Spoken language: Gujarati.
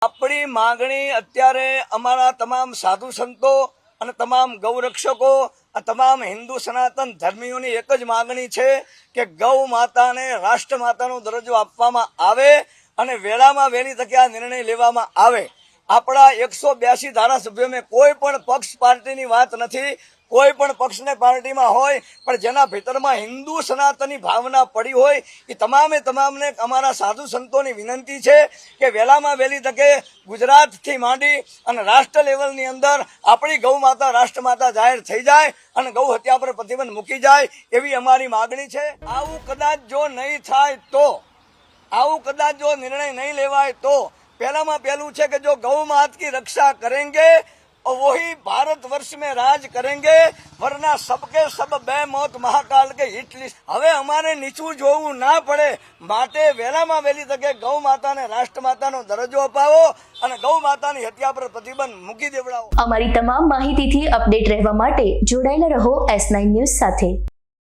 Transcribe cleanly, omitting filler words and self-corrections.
આપણી માંગણી અત્યારે અમારા તમામ સાધુ સંતો અને તમામ ગૌરક્ષકો તમામ હિન્દુ સનાતન ધર્મીઓની એક જ માંગણી છે કે ગૌ માતાને રાષ્ટ્ર માતાનો દરજ્જો આપવામાં આવે અને વહેલામાં વહેલી તકે આ નિર્ણય લેવામાં આવે। આપણા 182 ધારાસભ્યોમાં કોઈ પણ પક્ષ પાર્ટીની વાત નથી, કોઈ પણ પક્ષને પાર્ટીમાં હોય પણ જેના ભીતરમાં હિન્દુ સનાતનની ભાવના પડી હોય એ તમામને અમારા સાધુ સંતોની વિનંતી છે કે વહેલામાં વહેલી તકે ગુજરાતથી માંડી અને રાષ્ટ્ર લેવલની અંદર આપણી ગૌ માતા રાષ્ટ્ર માતા જાહેર થઈ જાય અને ગૌ હત્યા પર પ્રતિબંધ મૂકી જાય એવી અમારી માગણી છે। આવું કદાચ જો નહીં થાય તો, આવું કદાચ જો નિર્ણય નહીં લેવાય તો पहलाમાં पहलू है कि जो गौ माता की रक्षा करेंगे और वही भारत वर्ष में राज करेंगे, वरना सबके सब बे मौत महाकाल के हिट लिस्ट। हवे हमारे नीचू जोवू ना पड़े माटे वेलामां वेली तके गौ माता ने राष्ट्र माता नो दरज्जो अपावो અને गौ माता ની હત્યા પર પ્રતિબંધ મૂકી દેવડાવો। અમારી તમામ માહિતીથી અપડેટ રહેવા માટે જોડાયેલા રહો S9 ન્યૂઝ સાથે।